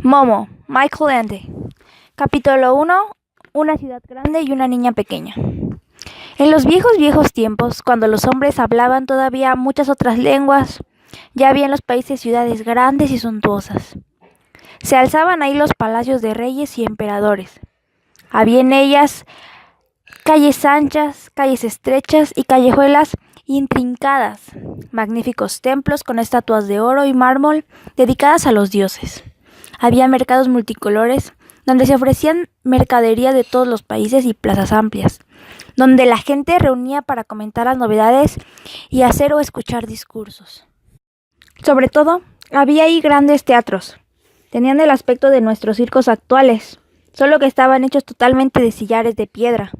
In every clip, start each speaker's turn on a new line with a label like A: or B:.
A: Momo, Michael Ende. Capítulo 1. Una ciudad grande y una niña pequeña. En los viejos tiempos, cuando los hombres hablaban todavía muchas otras lenguas, ya había en los países ciudades grandes y suntuosas. Se alzaban ahí los palacios de reyes y emperadores. Había en ellas calles anchas, calles estrechas y callejuelas intrincadas, magníficos templos con estatuas de oro y mármol dedicadas a los dioses. Había mercados multicolores donde se ofrecían mercadería de todos los países y plazas amplias, donde la gente reunía para comentar las novedades y hacer o escuchar discursos. Sobre todo, había ahí grandes teatros. Tenían el aspecto de nuestros circos actuales, solo que estaban hechos totalmente de sillares de piedra.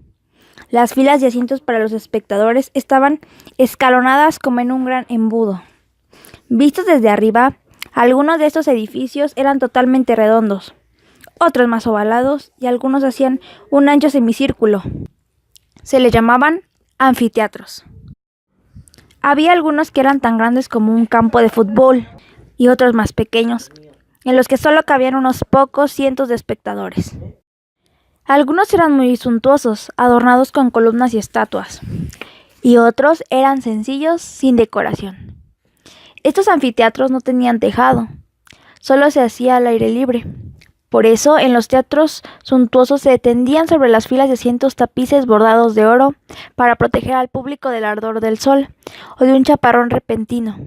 A: Las filas de asientos para los espectadores estaban escalonadas como en un gran embudo. Vistos desde arriba, algunos de estos edificios eran totalmente redondos, otros más ovalados y algunos hacían un ancho semicírculo. Se les llamaban anfiteatros. Había algunos que eran tan grandes como un campo de fútbol y otros más pequeños, en los que solo cabían unos pocos cientos de espectadores. Algunos eran muy suntuosos, adornados con columnas y estatuas, y otros eran sencillos, sin decoración. Estos anfiteatros no tenían tejado, solo se hacía al aire libre. Por eso, en los teatros suntuosos se tendían sobre las filas de asientos tapices bordados de oro para proteger al público del ardor del sol o de un chaparrón repentino.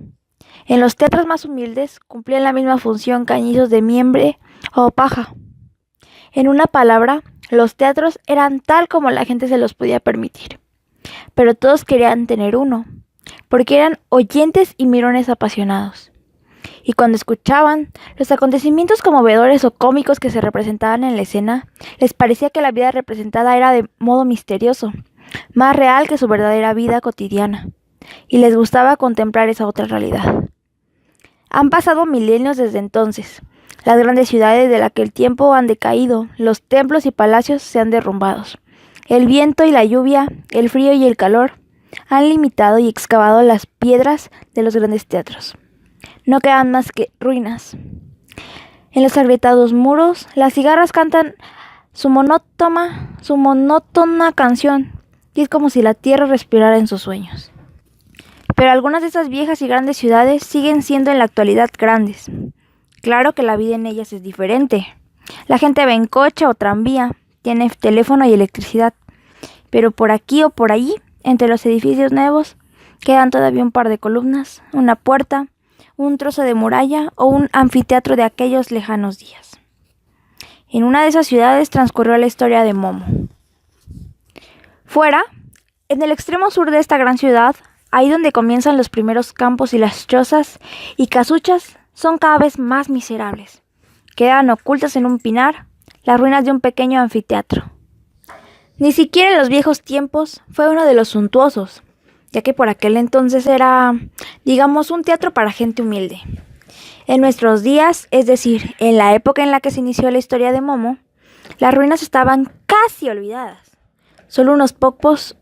A: En los teatros más humildes cumplían la misma función cañizos de miembre o paja. En una palabra, los teatros eran tal como la gente se los podía permitir, pero todos querían tener uno, porque eran oyentes y mirones apasionados. Y cuando escuchaban los acontecimientos conmovedores o cómicos que se representaban en la escena, les parecía que la vida representada era de modo misterioso, más real que su verdadera vida cotidiana, y les gustaba contemplar esa otra realidad. Han pasado milenios desde entonces. Las grandes ciudades de aquel tiempo han decaído, los templos y palacios se han derrumbado. El viento y la lluvia, el frío y el calor han limitado y excavado las piedras de los grandes teatros. No quedan más que ruinas. En los agrietados muros, las cigarras cantan su monótona canción, y es como si la tierra respirara en sus sueños. Pero algunas de esas viejas y grandes ciudades siguen siendo en la actualidad grandes. Claro que la vida en ellas es diferente. La gente va en coche o tranvía, tiene teléfono y electricidad. Pero por aquí o por allí, entre los edificios nuevos, quedan todavía un par de columnas, una puerta, un trozo de muralla o un anfiteatro de aquellos lejanos días. En una de esas ciudades transcurrió la historia de Momo. Fuera, en el extremo sur de esta gran ciudad, ahí donde comienzan los primeros campos y las chozas y casuchas, son cada vez más miserables. Quedan ocultas en un pinar las ruinas de un pequeño anfiteatro. Ni siquiera en los viejos tiempos fue uno de los suntuosos, ya que por aquel entonces era, digamos, un teatro para gente humilde. En nuestros días, es decir, en la época en la que se inició la historia de Momo, las ruinas estaban casi olvidadas. Solo unos pocos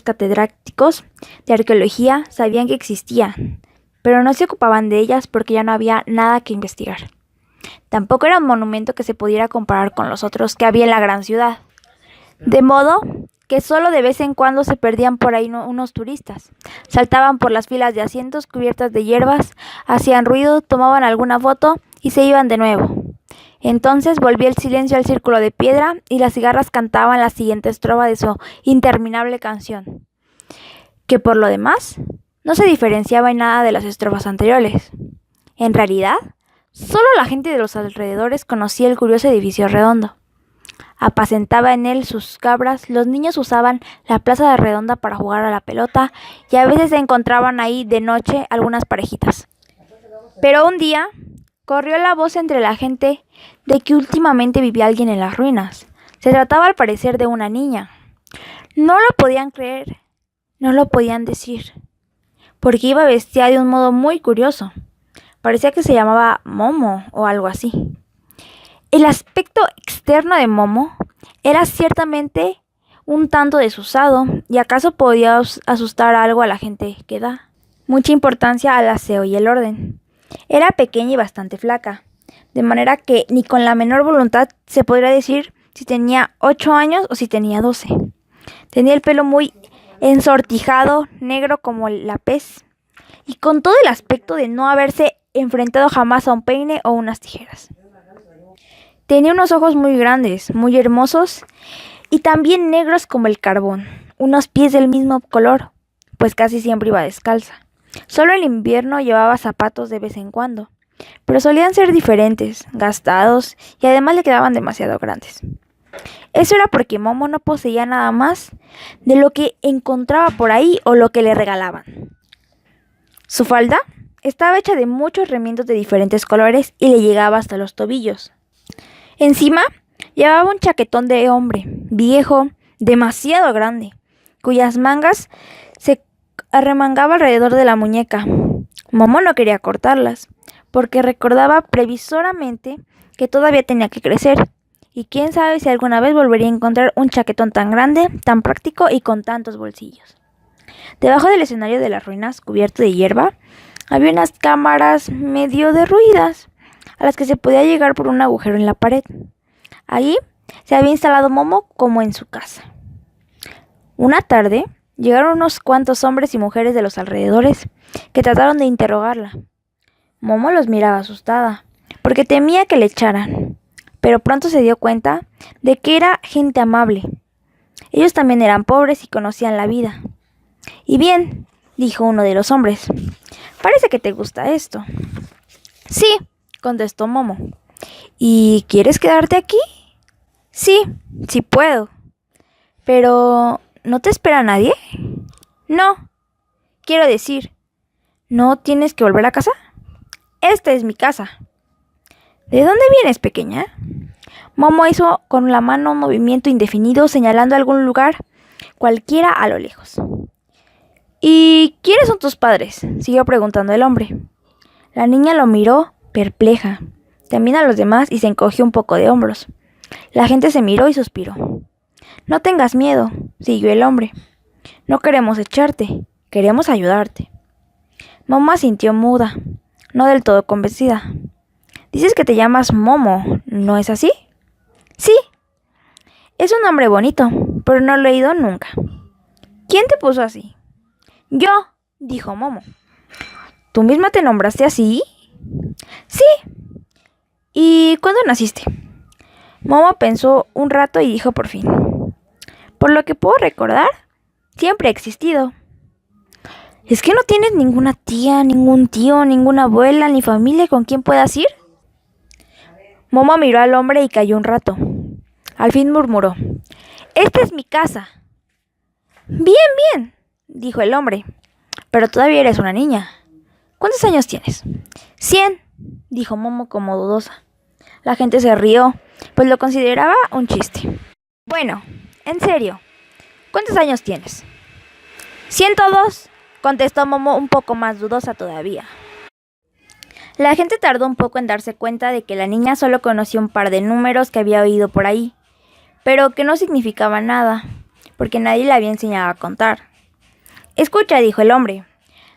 A: catedráticos de arqueología sabían que existían, pero no se ocupaban de ellas porque ya no había nada que investigar. Tampoco era un monumento que se pudiera comparar con los otros que había en la gran ciudad. De modo que solo de vez en cuando se perdían por ahí unos turistas. Saltaban por las filas de asientos cubiertas de hierbas, hacían ruido, tomaban alguna foto y se iban de nuevo. Entonces volvía el silencio al círculo de piedra y las cigarras cantaban la siguiente estrofa de su interminable canción, que por lo demás no se diferenciaba en nada de las estrofas anteriores. En realidad, solo la gente de los alrededores conocía el curioso edificio redondo. Apacentaba en él sus cabras, los niños usaban la plaza de redonda para jugar a la pelota y a veces se encontraban ahí de noche algunas parejitas. Pero un día corrió la voz entre la gente de que últimamente vivía alguien en las ruinas. Se trataba al parecer de una niña. No lo podían creer, no lo podían decir, porque iba vestida de un modo muy curioso. Parecía que se llamaba Momo o algo así. El aspecto externo de Momo era ciertamente un tanto desusado y acaso podía asustar algo a la gente que da mucha importancia al aseo y el orden. Era pequeña y bastante flaca, de manera que ni con la menor voluntad se podría decir si tenía 8 años o si tenía 12. Tenía el pelo muy ensortijado, negro como la pez, y con todo el aspecto de no haberse enfrentado jamás a un peine o unas tijeras. Tenía unos ojos muy grandes, muy hermosos, y también negros como el carbón, unos pies del mismo color, pues casi siempre iba descalza. Solo en invierno llevaba zapatos de vez en cuando, pero solían ser diferentes, gastados y además le quedaban demasiado grandes. Eso era porque Momo no poseía nada más de lo que encontraba por ahí o lo que le regalaban. Su falda estaba hecha de muchos remiendos de diferentes colores y le llegaba hasta los tobillos. Encima llevaba un chaquetón de hombre, viejo, demasiado grande, cuyas mangas se arremangaba alrededor de la muñeca. Momo no quería cortarlas, porque recordaba previsoramente que todavía tenía que crecer, y quién sabe si alguna vez volvería a encontrar un chaquetón tan grande, tan práctico y con tantos bolsillos. Debajo del escenario de las ruinas, cubierto de hierba, había unas cámaras medio derruidas, a las que se podía llegar por un agujero en la pared. Allí se había instalado Momo como en su casa. Una tarde llegaron unos cuantos hombres y mujeres de los alrededores que trataron de interrogarla. Momo los miraba asustada, porque temía que le echaran, pero pronto se dio cuenta de que era gente amable. Ellos también eran pobres y conocían la vida. «Y bien», dijo uno de los hombres, «parece que te gusta esto». «Sí», contestó Momo. «¿Y quieres quedarte aquí?» «Sí, sí puedo». «Pero ¿no te espera nadie?» «No. Quiero decir, ¿no tienes que volver a casa?» «Esta es mi casa». «¿De dónde vienes, pequeña?» Momo hizo con la mano un movimiento indefinido señalando algún lugar cualquiera a lo lejos. «¿Y quiénes son tus padres?», siguió preguntando el hombre. La niña lo miró perpleja, también a los demás, y se encogió un poco de hombros. La gente se miró y suspiró. «No tengas miedo», siguió el hombre. «No queremos echarte, queremos ayudarte». Momo asintió muda, no del todo convencida. «Dices que te llamas Momo, ¿no es así?» «Sí. Es un nombre bonito, pero no lo he oído nunca». «¿Quién te puso así?» «Yo», dijo Momo. «¿Tú misma te nombraste así?» «Sí». «¿Y cuándo naciste?» Momo pensó un rato y dijo por fin: «Por lo que puedo recordar, siempre he existido». «¿Es que no tienes ninguna tía, ningún tío, ninguna abuela, ni familia con quien puedas ir?» Momo miró al hombre y calló un rato. Al fin murmuró: «Esta es mi casa». «Bien, bien», dijo el hombre, «pero todavía eres una niña. ¿Cuántos años tienes?» 100, dijo Momo como dudosa. La gente se rió, pues lo consideraba un chiste. «Bueno, en serio, ¿cuántos años tienes?» 102, contestó Momo un poco más dudosa todavía. La gente tardó un poco en darse cuenta de que la niña solo conocía un par de números que había oído por ahí, pero que no significaban nada, porque nadie le había enseñado a contar. «Escucha», dijo el hombre,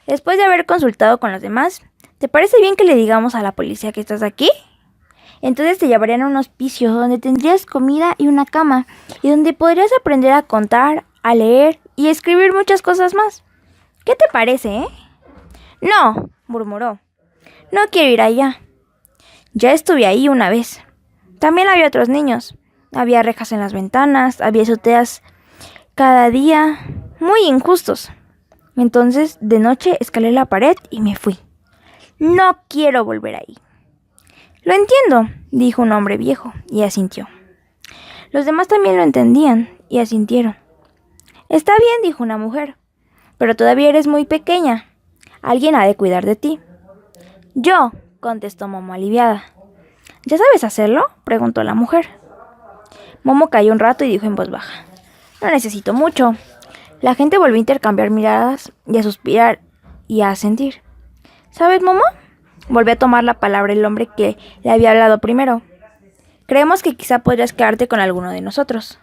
A: «después de haber consultado con los demás, ¿te parece bien que le digamos a la policía que estás aquí? Entonces te llevarían a un hospicio donde tendrías comida y una cama, y donde podrías aprender a contar, a leer y a escribir muchas cosas más. ¿Qué te parece, eh?» «No», murmuró, «no quiero ir allá. Ya estuve ahí una vez. También había otros niños. Había rejas en las ventanas, había azoteas cada día, muy injustos. Entonces, de noche escalé la pared y me fui. No quiero volver ahí». «Lo entiendo», dijo un hombre viejo, y asintió. Los demás también lo entendían, y asintieron. «Está bien», dijo una mujer, «pero todavía eres muy pequeña. Alguien ha de cuidar de ti». «Yo», contestó Momo aliviada. «¿Ya sabes hacerlo?», preguntó la mujer. Momo calló un rato y dijo en voz baja: «No necesito mucho». La gente volvió a intercambiar miradas y a suspirar y a asentir. «¿Sabes, Momo?», volvió a tomar la palabra el hombre que le había hablado primero. «Creemos que quizá podrías quedarte con alguno de nosotros.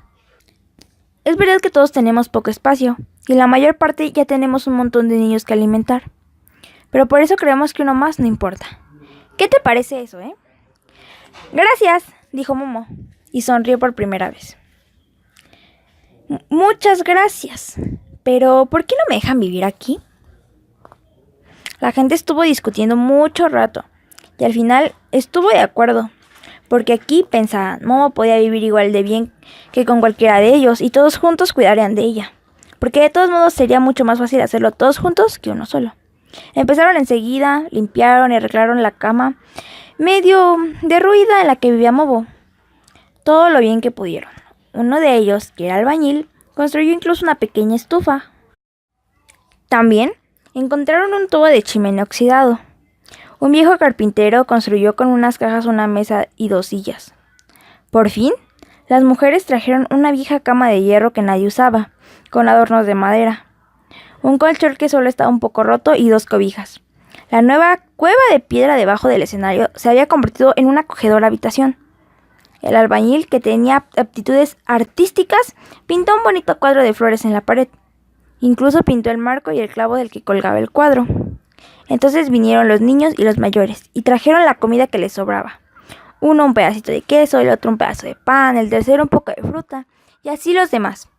A: Es verdad que todos tenemos poco espacio, y la mayor parte ya tenemos un montón de niños que alimentar. Pero por eso creemos que uno más no importa. ¿Qué te parece eso, eh? Gracias, dijo Momo, y sonrió por primera vez. Muchas gracias. Pero, ¿por qué no me dejan vivir aquí? La gente estuvo discutiendo mucho rato, y al final estuvo de acuerdo, porque aquí pensaban, Momo podía vivir igual de bien que con cualquiera de ellos, y todos juntos cuidarían de ella, porque de todos modos sería mucho más fácil hacerlo todos juntos que uno solo. Empezaron enseguida, limpiaron y arreglaron la cama medio derruida en la que vivía Momo, todo lo bien que pudieron. Uno de ellos, que era albañil, construyó incluso una pequeña estufa. También encontraron un tubo de chimenea oxidado. Un viejo carpintero construyó con unas cajas una mesa y 2 sillas. Por fin, las mujeres trajeron una vieja cama de hierro que nadie usaba, con adornos de madera, un colchón que solo estaba un poco roto y 2 cobijas. La nueva cueva de piedra debajo del escenario se había convertido en una acogedora habitación. El albañil, que tenía aptitudes artísticas, pintó un bonito cuadro de flores en la pared. Incluso pintó el marco y el clavo del que colgaba el cuadro. Entonces vinieron los niños y los mayores y trajeron la comida que les sobraba. Uno un pedacito de queso, el otro un pedazo de pan, el tercero un poco de fruta, y así los demás.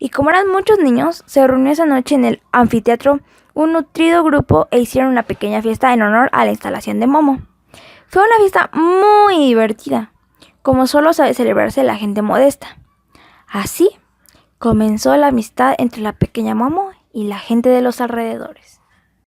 A: Y como eran muchos niños, se reunió esa noche en el anfiteatro un nutrido grupo e hicieron una pequeña fiesta en honor a la instalación de Momo. Fue una fiesta muy divertida, como solo sabe celebrarse la gente modesta. Así comenzó la amistad entre la pequeña Momo y la gente de los alrededores.